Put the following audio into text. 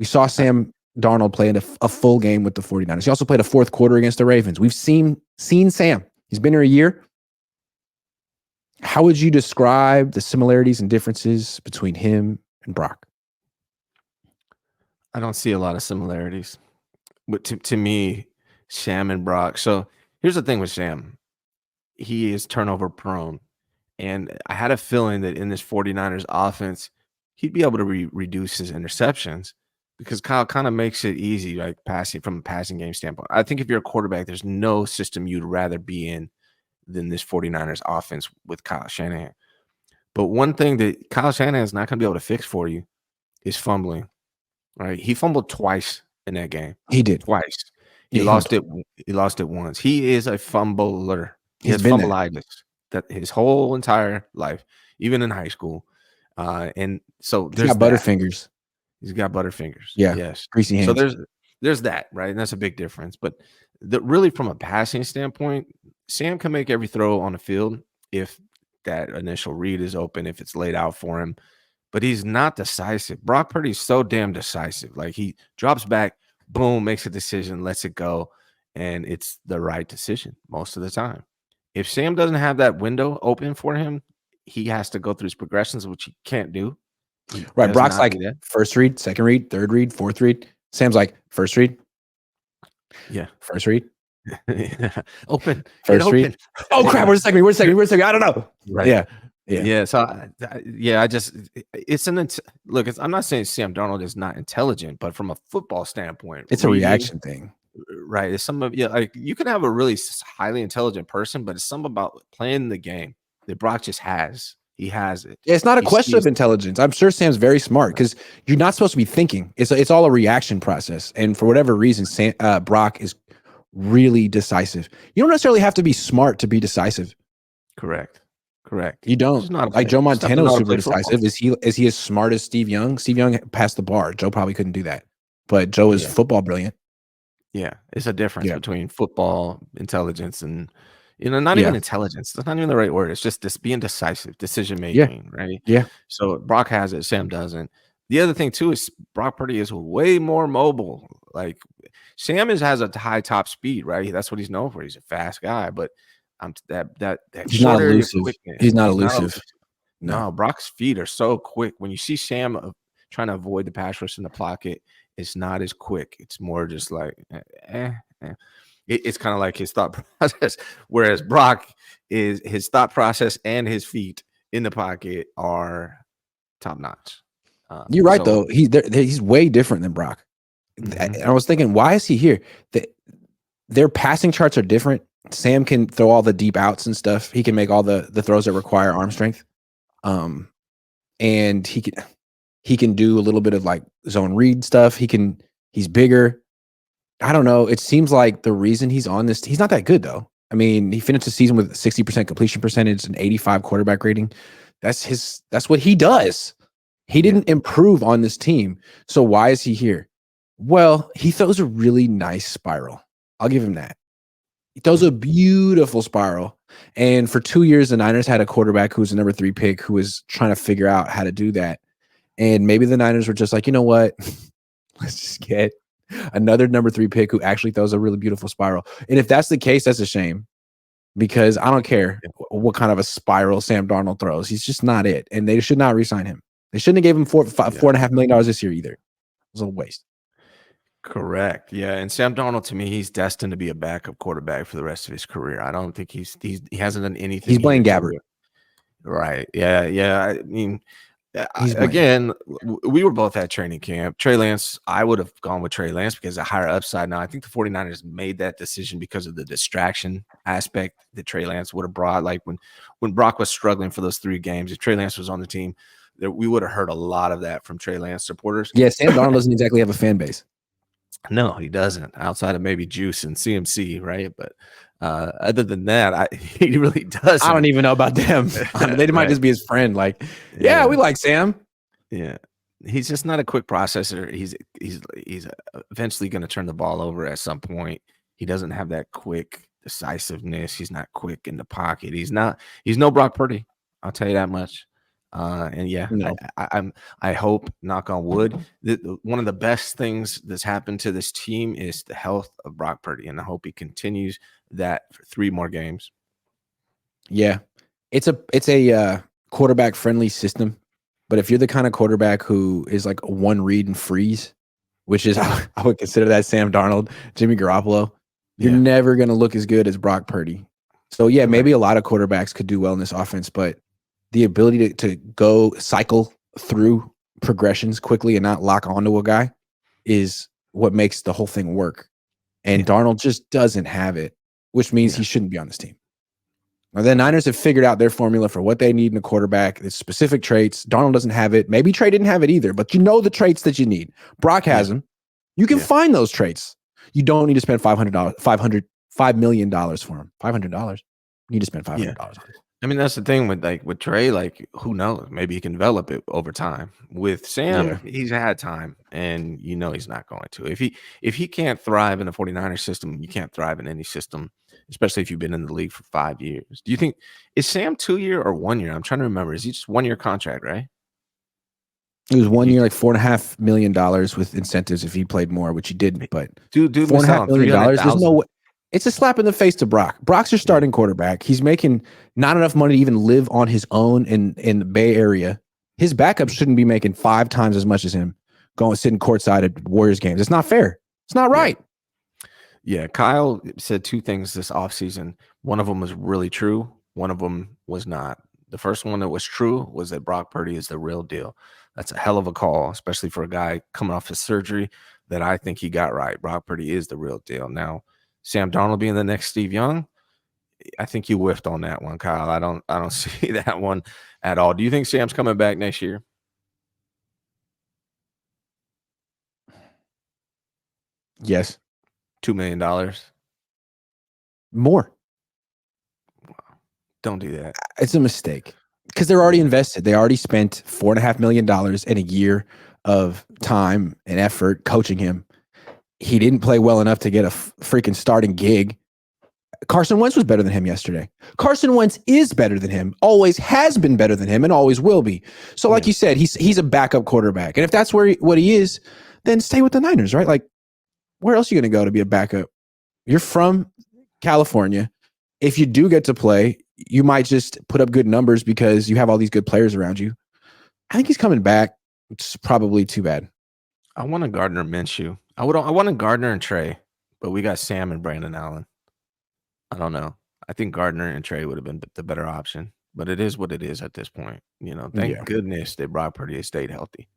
We saw Sam Darnold play in a full game with the 49ers. He also played a fourth quarter against the Ravens. We've seen Sam. He's been here a year. How would you describe the similarities and differences between him and Brock? I don't see a lot of similarities. But to me, Sam and Brock. So here's the thing with Sam. He is turnover prone. And I had a feeling that in this 49ers offense, he'd be able to reduce his interceptions because Kyle kind of makes it easy, like passing from a passing game standpoint. I think if you're a quarterback, there's no system you'd rather be in than this 49ers offense with Kyle Shanahan. But one thing that Kyle Shanahan is not going to be able to fix for you is fumbling. Right? He fumbled twice in that game. He did twice. He lost it. He lost it once. He is a fumbler. He has fumbleitis that his whole entire life, even in high school. And so he's got butterfingers. He's got butterfingers. Yeah. Yes. Greasy hands. So there's that, right? And that's a big difference. But really from a passing standpoint, Sam can make every throw on the field if that initial read is open, if it's laid out for him. But he's not decisive. Brock Purdy is so damn decisive. Like he drops back, boom, makes a decision, lets it go, and it's the right decision most of the time. If Sam doesn't have that window open for him, he has to go through his progressions, which he can't do. Right. Brock's like first read, second read, third read, fourth read. Sam's like first read. Yeah. First read. Open. First read. Oh, crap. Where's the second read? Where's the second read? Where's the second? I don't know. Right. Yeah. Yeah. So, I just, look, I'm not saying Sam Darnold is not intelligent, but from a football standpoint, it's a reaction thing. Right. It's some of, like you can have a really highly intelligent person, but it's something about playing the game that Brock just has. He has it. Yeah, it's not a question of intelligence. I'm sure Sam's very smart because you're not supposed to be thinking. It's all a reaction process. And for whatever reason, Brock is really decisive. You don't necessarily have to be smart to be decisive. Correct. You don't. Like Joe Montana was super decisive. Is he as smart as Steve Young? Steve Young passed the bar. Joe probably couldn't do that. But Joe is football brilliant. Yeah. It's a difference between football intelligence and not even intelligence. That's not even the right word. It's just this being decisive, decision making, right? Yeah. So Brock has it, Sam doesn't. The other thing too is Brock Purdy is way more mobile. Like Sam has a high top speed, right? That's what he's known for. He's a fast guy, but that he's not elusive. He's not elusive. No, Brock's feet are so quick. When you see Sam trying to avoid the pass rush in the pocket, it's not as quick. It's more just like It's kind of like his thought process, whereas Brock is his thought process and his feet in the pocket are top notch. You're right, though. He's way different than Brock. Mm-hmm. I was thinking, why is he here? Their passing charts are different. Sam can throw all the deep outs and stuff. He can make all the throws that require arm strength. And he can do a little bit of like zone read stuff. He's bigger. I don't know. It seems like the reason he's on this, he's not that good though. I mean, he finished the season with 60% completion percentage and 85 quarterback rating. That's what he does. He didn't improve on this team. So why is he here? Well, he throws a really nice spiral. I'll give him that. He throws a beautiful spiral. And for 2 years, the Niners had a quarterback who was a number 3 pick who was trying to figure out how to do that. And maybe the Niners were just like, you know what? Let's just get another number 3 pick who actually throws a really beautiful spiral. And if that's the case, that's a shame because I don't care what kind of a spiral Sam Darnold throws. He's just not it. And they should not re-sign him. They shouldn't have gave him $4.5 million this year either. It was a waste. Correct. Yeah. And Sam Darnold, to me, he's destined to be a backup quarterback for the rest of his career. I don't think he hasn't done anything. He's Blaine Gabbert. Right. Yeah. Yeah. I mean, again, we were both at training camp. Trey Lance, I would have gone with Trey Lance because of higher upside. Now, I think the 49ers made that decision because of the distraction aspect that Trey Lance would have brought. Like when Brock was struggling for those 3 games, if Trey Lance was on the team, we would have heard a lot of that from Trey Lance supporters. Yeah, Sam Darnold doesn't exactly have a fan base. No, he doesn't, outside of maybe Juice and CMC, right? But other than that, he really doesn't. I don't even know about them. They might just be his friend. Like, yeah, we like Sam. Yeah, he's just not a quick processor. He's eventually going to turn the ball over at some point. He doesn't have that quick decisiveness. He's not quick in the pocket. He's no Brock Purdy. I'll tell you that much. And yeah, No. I hope, knock on wood, that one of the best things that's happened to this team is the health of Brock Purdy, and I hope he continues that for 3 more games. Yeah. It's a quarterback friendly system. But if you're the kind of quarterback who is like a one read and freeze, which is I would consider that Sam Darnold, Jimmy Garoppolo, you're Yeah, never going to look as good as Brock Purdy. So yeah, right. maybe a lot of quarterbacks could do well in this offense, but the ability to go cycle through progressions quickly and not lock onto a guy is what makes the whole thing work. And Yeah, Darnold just doesn't have it, which means yeah, he shouldn't be on this team. Now, the Niners have figured out their formula for what they need in a quarterback. It's specific traits. Darnold doesn't have it. Maybe Trey didn't have it either, but you know the traits that you need. Brock yeah, has them. You can yeah. find those traits. You don't need to spend $5 million for him. $500. You need to spend Yeah. $500 on him. I mean, that's the thing with Trey, like, who knows? Maybe he can develop it over time. With Yeah. Sam, he's had time, and he's not going to. If he can't thrive in the 49ers system, you can't thrive in any system, especially if you've been in the league for 5 years. Do you think is Sam 2 year or 1 year? I'm trying to remember. Is he just 1 year contract, right? It was 1 year, You like $4.5 million with incentives if he played more, which he didn't. But dude four and missed a out half on million dollars. There's no 300,000. way. It's a slap in the face to Brock. Brock's your Yeah. starting quarterback. He's making not enough money to even live on his own in the Bay Area. His backup shouldn't be making 5 times as much as him going sitting courtside at Warriors games. It's not fair. It's not Yeah. right. Yeah, Kyle said 2 things this offseason. One of them was really true. One of them was not. The first one that was true was that Brock Purdy is the real deal. That's a hell of a call, especially for a guy coming off his surgery that I think he got right. Brock Purdy is the real deal. Now, Sam Darnold being the next Steve Young, I think you whiffed on that one, Kyle. I don't see that one at all. Do you think Sam's coming back next year? Yes. $2 million? More. Don't do that. It's a mistake because they're already Yeah. invested. They already spent $4.5 million in a year of time and effort coaching him. He didn't play well enough to get a freaking starting gig. Carson Wentz was better than him yesterday. Carson Wentz is better than him, always has been better than him, and always will be. So, like you said, he's a backup quarterback. And if that's what he is, then stay with the Niners, right? Like, where else are you going to go to be a backup? You're from California. If you do get to play, you might just put up good numbers because you have all these good players around you. I think he's coming back. It's probably too bad. I want a Gardner Minshew. I want a Gardner and Trey, but we got Sam and Brandon Allen. I don't know. I think Gardner and Trey would have been the better option, but it is what it is at this point. Thank Yeah. goodness that Brock Purdy stayed healthy.